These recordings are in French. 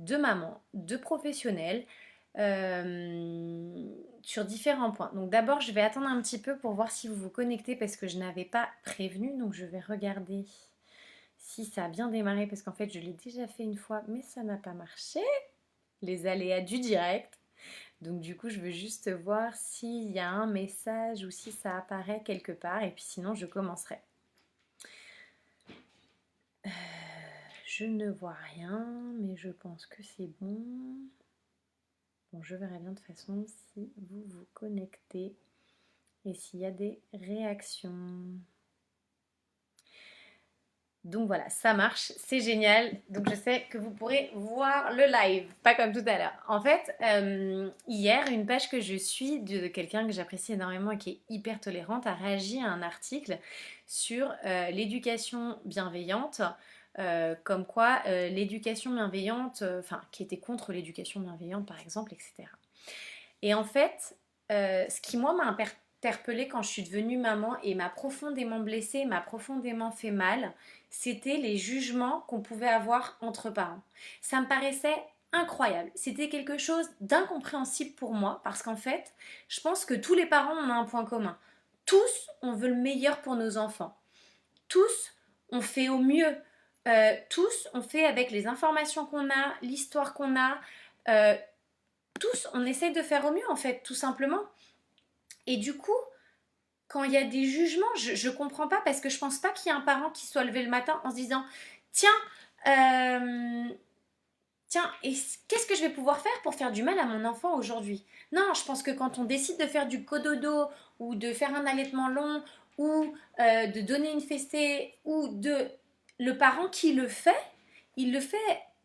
de maman, de professionnelle, sur différents points. Donc d'abord, je vais attendre un petit peu pour voir si vous vous connectez parce que je n'avais pas prévenu. Donc je vais regarder si ça a bien démarré parce qu'en fait, je l'ai déjà fait une fois, mais ça n'a pas marché. Les aléas du direct. Donc du coup, je veux juste voir s'il y a un message ou si ça apparaît quelque part. Et puis sinon, je commencerai. Je ne vois rien, mais je pense que c'est bon. Bon, je verrai bien de toute façon si vous vous connectez et s'il y a des réactions. Donc voilà, ça marche, c'est génial. Donc je sais que vous pourrez voir le live, pas comme tout à l'heure. En fait, hier, une page que je suis de quelqu'un que j'apprécie énormément et qui est hyper tolérante a réagi à un article sur l'éducation bienveillante. Comme quoi l'éducation bienveillante, enfin qui était contre l'éducation bienveillante par exemple, etc. Et en fait, ce qui moi m'a interpellée quand je suis devenue maman et m'a profondément blessée, m'a profondément fait mal, c'était les jugements qu'on pouvait avoir entre parents. Ça me paraissait incroyable. C'était quelque chose d'incompréhensible pour moi parce qu'en fait, je pense que tous les parents ont un point commun. Tous, on veut le meilleur pour nos enfants. Tous, on fait au mieux. Tous, on fait avec les informations qu'on a, l'histoire qu'on a. Euh, tous, on essaye de faire au mieux en fait, tout simplement. Et du coup, quand il y a des jugements, je comprends pas parce que je pense pas qu'il y ait un parent qui soit levé le matin en se disant tiens, euh, tiens, qu'est-ce que je vais pouvoir faire pour faire du mal à mon enfant aujourd'hui? Non, je pense que quand on décide de faire du cododo ou de faire un allaitement long ou de donner une fessée ou de le parent qui le fait, il le fait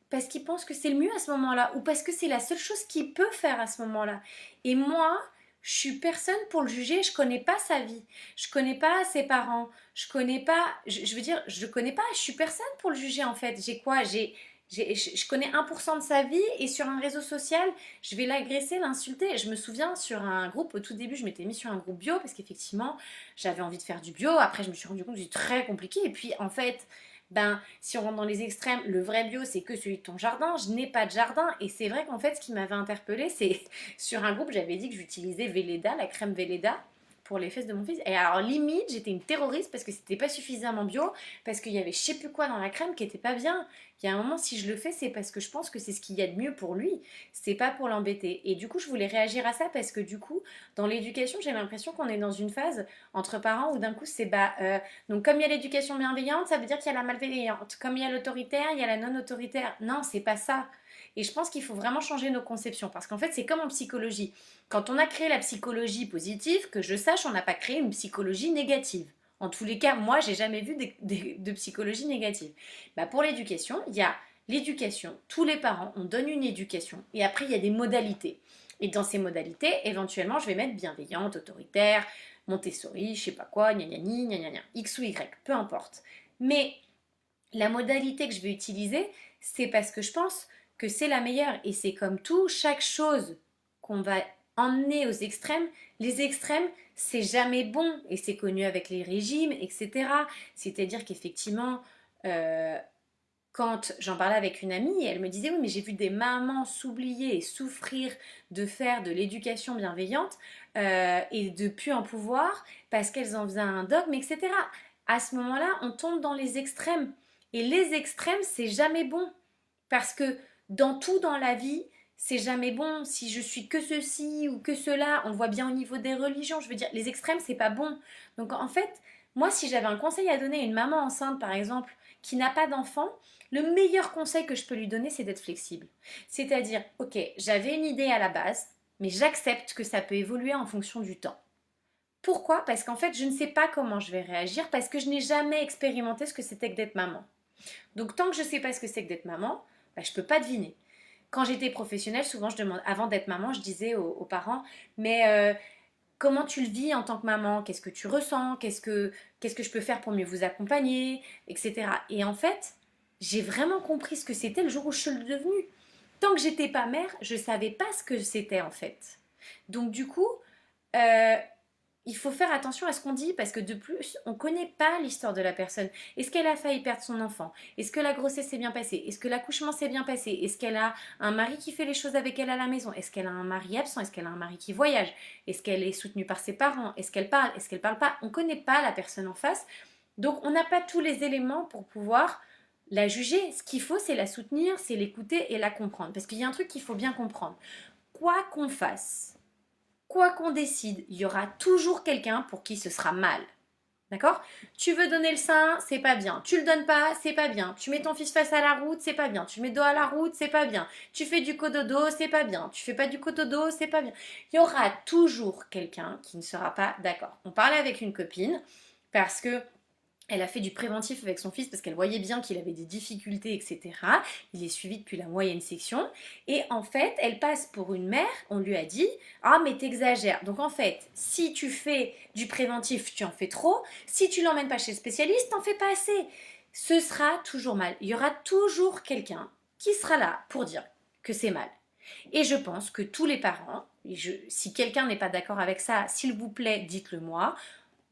parce qu'il pense que c'est le mieux à ce moment-là ou parce que c'est la seule chose qu'il peut faire à ce moment-là. Et moi, je suis personne pour le juger, je connais pas sa vie, je connais pas ses parents, je connais pas, je veux dire, je connais pas, je suis personne pour le juger en fait. J'ai quoi? Je connais 1% de sa vie et sur un réseau social, je vais l'agresser, l'insulter. Je me souviens sur un groupe, au tout début, je m'étais mis sur un groupe bio parce qu'effectivement, j'avais envie de faire du bio. Après, je me suis rendu compte que c'était très compliqué. Et puis, en fait, ben, si on rentre dans les extrêmes, le vrai bio, c'est que celui de ton jardin. Je n'ai pas de jardin. Et c'est vrai qu'en fait, ce qui m'avait interpellée, c'est sur un groupe, j'avais dit que j'utilisais Velleda, la crème Velleda pour les fesses de mon fils. Et alors, limite, j'étais une terroriste parce que c'était pas suffisamment bio, parce qu'il y avait je sais plus quoi dans la crème qui était pas bien. Il y a un moment, si je le fais, c'est parce que je pense que c'est ce qu'il y a de mieux pour lui. C'est pas pour l'embêter. Et du coup, je voulais réagir à ça parce que du coup, dans l'éducation, j'ai l'impression qu'on est dans une phase entre parents où d'un coup, c'est donc comme il y a l'éducation bienveillante, ça veut dire qu'il y a la malveillante. Comme il y a l'autoritaire, il y a la non autoritaire. Non, c'est pas ça. Et je pense qu'il faut vraiment changer nos conceptions parce qu'en fait, c'est comme en psychologie. Quand on a créé la psychologie positive, que je sache, on n'a pas créé une psychologie négative. En tous les cas, moi, j'ai jamais vu de psychologie négative. Bah, pour l'éducation, il y a l'éducation. Tous les parents, on donne une éducation. Et après, il y a des modalités. Et dans ces modalités, éventuellement, je vais mettre bienveillante, autoritaire, Montessori, je sais pas quoi, gna gna gna gna gna gna, X ou Y, peu importe. Mais la modalité que je vais utiliser, c'est parce que je pense que c'est la meilleure. Et c'est comme tout, chaque chose qu'on va emmener aux extrêmes, les extrêmes, c'est jamais bon. Et c'est connu avec les régimes, etc. C'est-à-dire qu'effectivement, euh, quand j'en parlais avec une amie, elle me disait oui mais j'ai vu des mamans s'oublier et souffrir de faire de l'éducation bienveillante et de plus en pouvoir parce qu'elles en faisaient un dogme, etc. À ce moment-là, on tombe dans les extrêmes. Et les extrêmes, c'est jamais bon. Parce que dans tout dans la vie, c'est jamais bon. Si je suis que ceci ou que cela, on voit bien au niveau des religions. Je veux dire, les extrêmes, c'est pas bon. Donc en fait, moi, si j'avais un conseil à donner à une maman enceinte, par exemple, qui n'a pas d'enfant, le meilleur conseil que je peux lui donner, c'est d'être flexible. C'est-à-dire, ok, j'avais une idée à la base, mais j'accepte que ça peut évoluer en fonction du temps. Pourquoi? Parce qu'en fait, je ne sais pas comment je vais réagir parce que je n'ai jamais expérimenté ce que c'était que d'être maman. Donc tant que je ne sais pas ce que c'est que d'être maman, bah, je ne peux pas deviner. Quand j'étais professionnelle, souvent je demande, avant d'être maman, je disais aux parents, mais comment tu le vis en tant que maman? Qu'est-ce que tu ressens? Qu'est-ce que je peux faire pour mieux vous accompagner? Etc. Et en fait, j'ai vraiment compris ce que c'était le jour où je suis devenue. Tant que j'étais pas mère, je ne savais pas ce que c'était en fait. Donc du coup, euh, il faut faire attention à ce qu'on dit parce que de plus, on ne connaît pas l'histoire de la personne. Est-ce qu'elle a failli perdre son enfant? Est-ce que la grossesse s'est bien passée? Est-ce que l'accouchement s'est bien passé? Est-ce qu'elle a un mari qui fait les choses avec elle à la maison? Est-ce qu'elle a un mari absent? Est-ce qu'elle a un mari qui voyage? Est-ce qu'elle est soutenue par ses parents? Est-ce qu'elle parle? Est-ce qu'elle parle pas? On ne connaît pas la personne en face. Donc on n'a pas tous les éléments pour pouvoir la juger. Ce qu'il faut, c'est la soutenir, c'est l'écouter et la comprendre. Parce qu'il y a un truc qu'il faut bien comprendre. Quoi qu'on fasse, quoi qu'on décide, il y aura toujours quelqu'un pour qui ce sera mal. D'accord? Tu veux donner le sein, c'est pas bien. Tu le donnes pas, c'est pas bien. Tu mets ton fils face à la route, c'est pas bien. Tu mets dos à la route, c'est pas bien. Tu fais du cododo, c'est pas bien. Tu fais pas du cododo, c'est pas bien. Il y aura toujours quelqu'un qui ne sera pas d'accord. On parlait avec une copine parce que elle a fait du préventif avec son fils parce qu'elle voyait bien qu'il avait des difficultés, etc. Il est suivi depuis la moyenne section. Et en fait, elle passe pour une mère. On lui a dit: ah, mais t'exagères. Donc en fait, si tu fais du préventif, tu en fais trop. Si tu l'emmènes pas chez le spécialiste, t'en fais pas assez. Ce sera toujours mal. Il y aura toujours quelqu'un qui sera là pour dire que c'est mal. Et je pense que tous les parents, si quelqu'un n'est pas d'accord avec ça, s'il vous plaît, dites-le moi.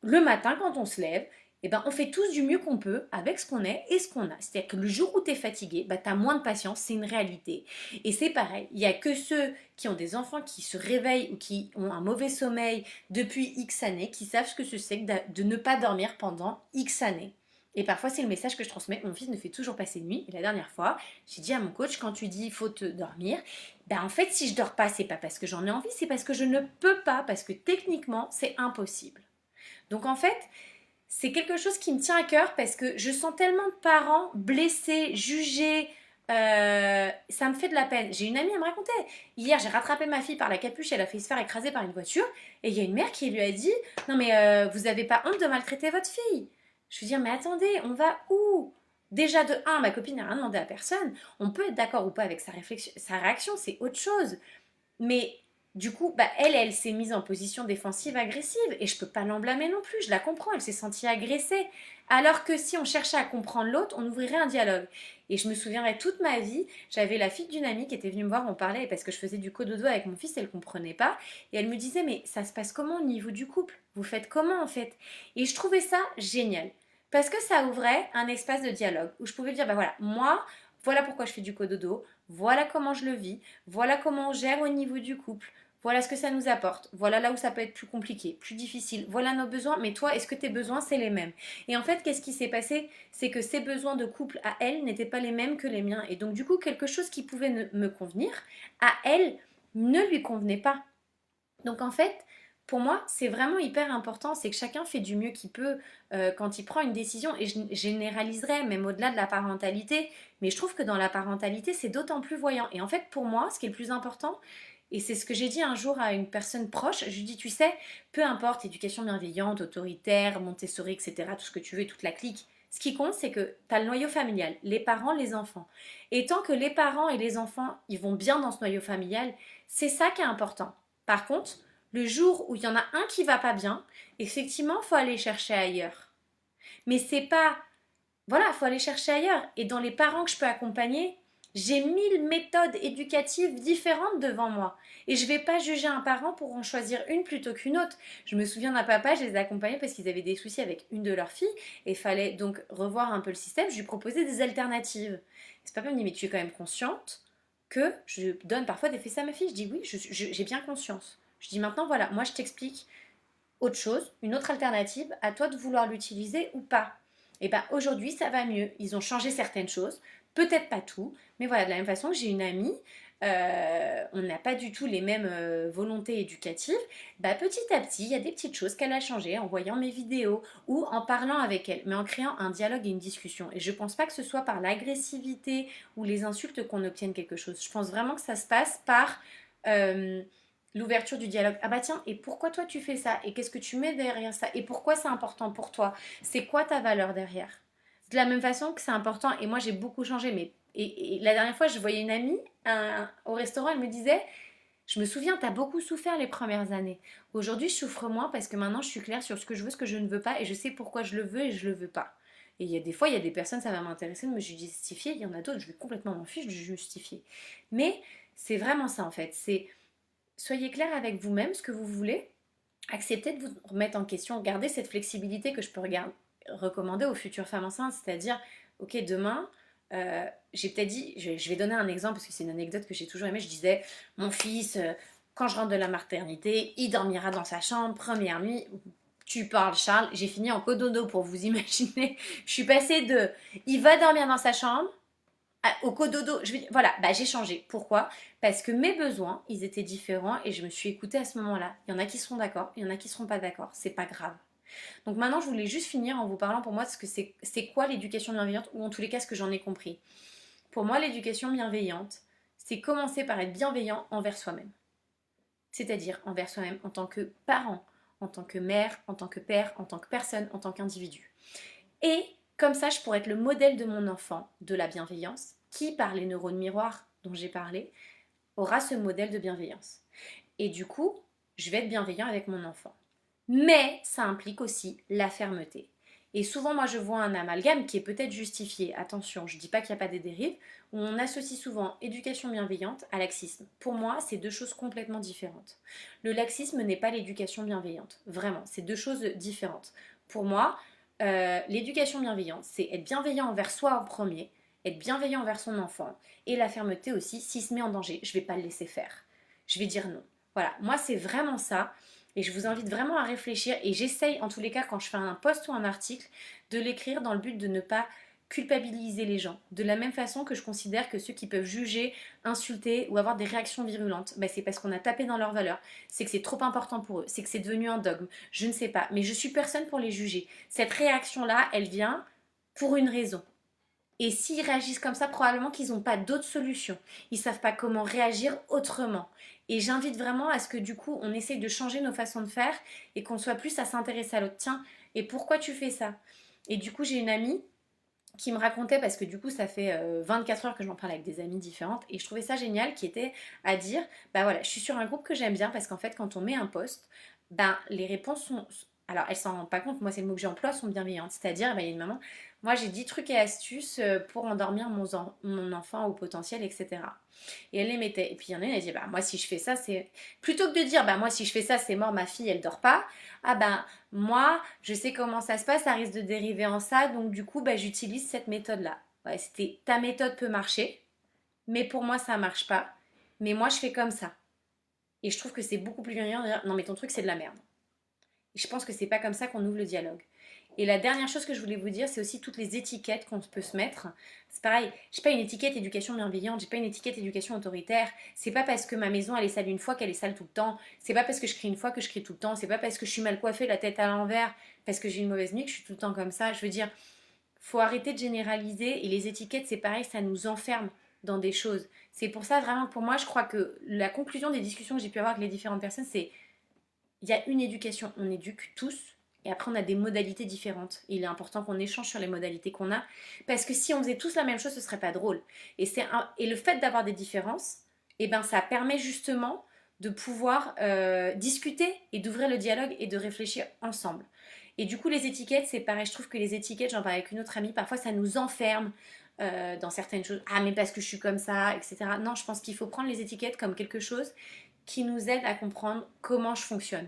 Le matin, quand on se lève, eh ben, on fait tous du mieux qu'on peut avec ce qu'on est et ce qu'on a. C'est-à-dire que le jour où tu es fatigué, bah, tu as moins de patience, c'est une réalité. Et c'est pareil, il n'y a que ceux qui ont des enfants qui se réveillent ou qui ont un mauvais sommeil depuis X années qui savent ce que c'est que de ne pas dormir pendant X années. Et parfois, c'est le message que je transmets. Mon fils me fait toujours passer de nuit. Et la dernière fois, j'ai dit à mon coach, quand tu dis il faut te dormir, ben en fait, si je dors pas, c'est pas parce que j'en ai envie, c'est parce que je ne peux pas, parce que techniquement, c'est impossible. Donc en fait, c'est quelque chose qui me tient à cœur parce que je sens tellement de parents blessés, jugés. Ça me fait de la peine. J'ai une amie, elle me racontait. Hier, j'ai rattrapé ma fille par la capuche, elle a fait se faire écraser par une voiture. Et il y a une mère qui lui a dit: non, mais vous avez pas honte de maltraiter votre fille? Je veux dire, mais attendez, on va où? Déjà, de un, ma copine n'a rien demandé à personne. On peut être d'accord ou pas avec sa réflexion, sa réaction, c'est autre chose. Mais du coup, bah, elle s'est mise en position défensive agressive et je peux pas l'en blâmer non plus, je la comprends, elle s'est sentie agressée. Alors que si on cherchait à comprendre l'autre, on ouvrirait un dialogue. Et je me souviendrai toute ma vie, j'avais la fille d'une amie qui était venue me voir, on parlait parce que je faisais du cododo avec mon fils, elle comprenait pas. Et elle me disait: mais ça se passe comment au niveau du couple? Vous faites comment en fait? Et je trouvais ça génial. Parce que ça ouvrait un espace de dialogue où je pouvais dire: bah voilà, moi, voilà pourquoi je fais du cododo, voilà comment je le vis, voilà comment on gère au niveau du couple. Voilà ce que ça nous apporte. Voilà là où ça peut être plus compliqué, plus difficile. Voilà nos besoins. Mais toi, est-ce que tes besoins, c'est les mêmes? Et en fait, qu'est-ce qui s'est passé? C'est que ses besoins de couple à elle n'étaient pas les mêmes que les miens. Et donc, du coup, quelque chose qui pouvait me convenir, à elle, ne lui convenait pas. Donc, en fait, pour moi, c'est vraiment hyper important. C'est que chacun fait du mieux qu'il peut quand il prend une décision. Et je généraliserais, même au-delà de la parentalité. Mais je trouve que dans la parentalité, c'est d'autant plus voyant. Et en fait, pour moi, ce qui est le plus important, et c'est ce que j'ai dit un jour à une personne proche, je lui dis: tu sais, peu importe, éducation bienveillante, autoritaire, Montessori, etc., tout ce que tu veux, toute la clique, ce qui compte, c'est que tu as le noyau familial, les parents, les enfants. Et tant que les parents et les enfants, ils vont bien dans ce noyau familial, c'est ça qui est important. Par contre, le jour où il y en a un qui va pas bien, effectivement, il faut aller chercher ailleurs. Mais c'est pas, voilà, il faut aller chercher ailleurs. Et dans les parents que je peux accompagner, j'ai 1000 méthodes éducatives différentes devant moi. Et je ne vais pas juger un parent pour en choisir une plutôt qu'une autre. Je me souviens d'un papa, je les ai accompagnés parce qu'ils avaient des soucis avec une de leurs filles. Et il fallait donc revoir un peu le système. Je lui proposais des alternatives. Ce papa me dit: mais tu es quand même consciente que je donne parfois des fessées à ma fille? Je dis: oui, j'ai bien conscience. Je dis: maintenant, voilà, moi je t'explique autre chose, une autre alternative, à toi de vouloir l'utiliser ou pas. Et bien aujourd'hui, ça va mieux. Ils ont changé certaines choses, peut-être pas tout, mais voilà, de la même façon que j'ai une amie, on n'a pas du tout les mêmes volontés éducatives. Bah, petit à petit, il y a des petites choses qu'elle a changées en voyant mes vidéos ou en parlant avec elle, mais en créant un dialogue et une discussion. Et je pense pas que ce soit par l'agressivité ou les insultes qu'on obtienne quelque chose. Je pense vraiment que ça se passe par euh, l'ouverture du dialogue. Ah bah tiens, et pourquoi toi tu fais ça? Et qu'est-ce que tu mets derrière ça? Et pourquoi c'est important pour toi? C'est quoi ta valeur derrière? De la même façon que c'est important, et moi j'ai beaucoup changé, mais et la dernière fois je voyais une amie au restaurant, elle me disait: je me souviens, t'as beaucoup souffert les premières années. Aujourd'hui je souffre moins parce que maintenant je suis claire sur ce que je veux, ce que je ne veux pas, et je sais pourquoi je le veux et je le veux pas. Et il y a des fois, il y a des personnes, ça va m'intéresser de me justifier, il y en a d'autres, je vais complètement m'en fiche de justifier. Mais c'est vraiment ça en fait, c'est: soyez clair avec vous-même, ce que vous voulez. acceptez de vous remettre en question, gardez cette flexibilité que je peux recommander aux futures femmes enceintes, c'est-à-dire, ok, demain, j'ai peut-être dit, je vais donner un exemple parce que c'est une anecdote que j'ai toujours aimée, je disais, mon fils, quand je rentre de la maternité, il dormira dans sa chambre, première nuit, tu parles Charles, j'ai fini en cododo pour vous imaginer, je suis passée de, il va dormir dans sa chambre, au cododo, voilà, bah, j'ai changé. Pourquoi? Parce que mes besoins, ils étaient différents et je me suis écoutée à ce moment-là. Il y en a qui seront d'accord, il y en a qui seront pas d'accord. C'est pas grave. Donc maintenant, je voulais juste finir en vous parlant pour moi de ce que c'est quoi l'éducation bienveillante ou en tous les cas ce que j'en ai compris. Pour moi, l'éducation bienveillante, c'est commencer par être bienveillant envers soi-même. C'est-à-dire envers soi-même en tant que parent, en tant que mère, en tant que père, en tant que personne, en tant qu'individu. Et comme ça, je pourrais être le modèle de mon enfant de la bienveillance, qui, par les neurones miroirs dont j'ai parlé, aura ce modèle de bienveillance. Et du coup, je vais être bienveillant avec mon enfant. Mais ça implique aussi la fermeté. Et souvent, moi, je vois un amalgame qui est peut-être justifié. Attention, je ne dis pas qu'il n'y a pas des dérives, où on associe souvent éducation bienveillante à laxisme. Pour moi, c'est deux choses complètement différentes. Le laxisme n'est pas l'éducation bienveillante. Vraiment, c'est deux choses différentes. Pour moi, l'éducation bienveillante, c'est être bienveillant envers soi en premier, être bienveillant envers son enfant, et la fermeté aussi, s'il se met en danger, je ne vais pas le laisser faire. Je vais dire non. Voilà, moi, c'est vraiment ça. Et je vous invite vraiment à réfléchir et j'essaye en tous les cas quand je fais un post ou un article de l'écrire dans le but de ne pas culpabiliser les gens. De la même façon que je considère que ceux qui peuvent juger, insulter ou avoir des réactions virulentes, bah c'est parce qu'on a tapé dans leurs valeurs, c'est que c'est trop important pour eux, c'est que c'est devenu un dogme, je ne sais pas, mais je suis personne pour les juger. Cette réaction-là, elle vient pour une raison. Et s'ils réagissent comme ça, probablement qu'ils n'ont pas d'autre solution. Ils ne savent pas comment réagir autrement. Et j'invite vraiment à ce que du coup, on essaye de changer nos façons de faire et qu'on soit plus à s'intéresser à l'autre. Tiens, et pourquoi tu fais ça? Et du coup, j'ai une amie qui me racontait, parce que du coup ça fait 24 heures que j'en parle avec des amies différentes, et je trouvais ça génial, qui était à dire, bah voilà, je suis sur un groupe que j'aime bien, parce qu'en fait quand on met un post, ben les réponses sont, alors elles s'en rendent pas compte, moi c'est le mot que j'emploie, sont bienveillantes, c'est-à-dire, bah, il y a une maman, moi j'ai 10 trucs et astuces pour endormir mon enfant au potentiel, etc. Et elle les mettait, et puis il y en a une, elle dit, bah moi si je fais ça, c'est, plutôt que de dire, bah moi si je fais ça, c'est mort, ma fille elle dort pas, ah ben moi, je sais comment ça se passe, ça risque de dériver en ça, donc du coup, bah, j'utilise cette méthode-là. Ouais, c'était ta méthode peut marcher, mais pour moi, ça marche pas. Mais moi, je fais comme ça. Et je trouve que c'est beaucoup plus bienveillant de dire non, mais ton truc, c'est de la merde. Et je pense que c'est pas comme ça qu'on ouvre le dialogue. Et la dernière chose que je voulais vous dire, c'est aussi toutes les étiquettes qu'on peut se mettre. C'est pareil, j'ai pas une étiquette éducation bienveillante, j'ai pas une étiquette éducation autoritaire. C'est pas parce que ma maison elle est sale une fois qu'elle est sale tout le temps. C'est pas parce que je crie une fois que je crie tout le temps. C'est pas parce que je suis mal coiffée, la tête à l'envers, parce que j'ai une mauvaise nuit que je suis tout le temps comme ça. Je veux dire, faut arrêter de généraliser et les étiquettes c'est pareil, ça nous enferme dans des choses. C'est pour ça vraiment pour moi, je crois que la conclusion des discussions que j'ai pu avoir avec les différentes personnes, c'est il y a une éducation, on éduque tous, et après on a des modalités différentes. Et il est important qu'on échange sur les modalités qu'on a, parce que si on faisait tous la même chose, ce serait pas drôle. Et le fait d'avoir des différences, eh ben ça permet justement de pouvoir discuter et d'ouvrir le dialogue et de réfléchir ensemble. Et du coup, les étiquettes, c'est pareil. Je trouve que les étiquettes, j'en parlais avec une autre amie, parfois ça nous enferme dans certaines choses. Ah, mais parce que je suis comme ça, etc. Non, je pense qu'il faut prendre les étiquettes comme quelque chose qui nous aide à comprendre comment je fonctionne,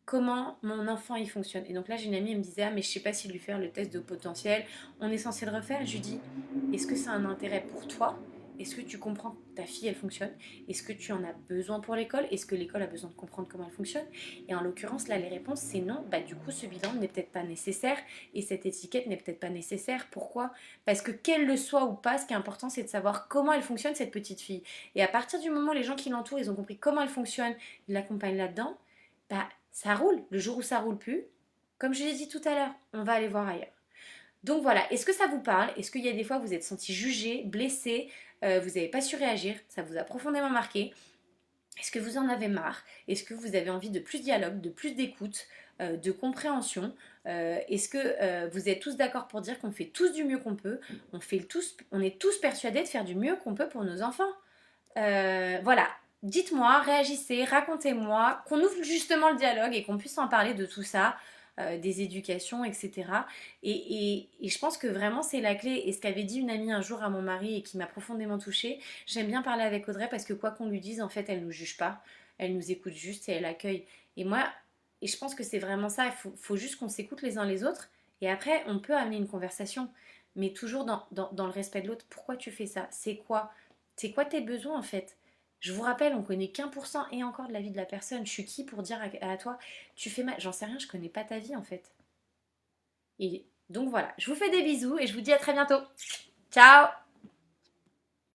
comment mon enfant il fonctionne. Et donc là, j'ai une amie, elle me disait, ah, mais je sais pas si lui faire le test de potentiel, on est censé le refaire. Et je lui dis, est-ce que ça a un intérêt pour toi? Est-ce que tu comprends que ta fille elle fonctionne? Est-ce que tu en as besoin pour l'école? Est-ce que l'école a besoin de comprendre comment elle fonctionne? Et en l'occurrence, là, les réponses c'est non. Bah, du coup, ce bilan n'est peut-être pas nécessaire et cette étiquette n'est peut-être pas nécessaire. Pourquoi? Parce que qu'elle le soit ou pas, ce qui est important, c'est de savoir comment elle fonctionne, cette petite fille. Et à partir du moment où les gens qui l'entourent, ils ont compris comment elle fonctionne, ils l'accompagnent là-dedans, bah, ça roule. Le jour où ça roule plus, comme je l'ai dit tout à l'heure, on va aller voir ailleurs. Donc voilà, est-ce que ça vous parle? Est-ce qu'il y a des fois où vous êtes senti jugé, blessé, vous n'avez pas su réagir? Ça vous a profondément marqué? Est-ce que vous en avez marre? Est-ce que vous avez envie de plus de dialogue, de plus d'écoute, de compréhension? Est-ce que vous êtes tous d'accord pour dire qu'on fait tous du mieux qu'on peut? On est tous persuadés de faire du mieux qu'on peut pour nos enfants. Voilà, dites-moi, réagissez, racontez-moi, qu'on ouvre justement le dialogue et qu'on puisse en parler de tout ça, des éducations, etc. Et je pense que vraiment c'est la clé. Et ce qu'avait dit une amie un jour à mon mari et qui m'a profondément touchée, j'aime bien parler avec Audrey parce que quoi qu'on lui dise, en fait, elle ne nous juge pas, elle nous écoute juste et elle accueille. Et moi, Et je pense que c'est vraiment ça, faut juste qu'on s'écoute les uns les autres, et après, on peut amener une conversation, mais toujours dans le respect de l'autre. Pourquoi tu fais ça? C'est quoi tes besoins en fait? Je vous rappelle, on connaît qu'1% et encore de la vie de la personne. Je suis qui pour dire à toi, tu fais mal? J'en sais rien, je connais pas ta vie en fait. Et donc voilà, je vous fais des bisous et je vous dis à très bientôt. Ciao!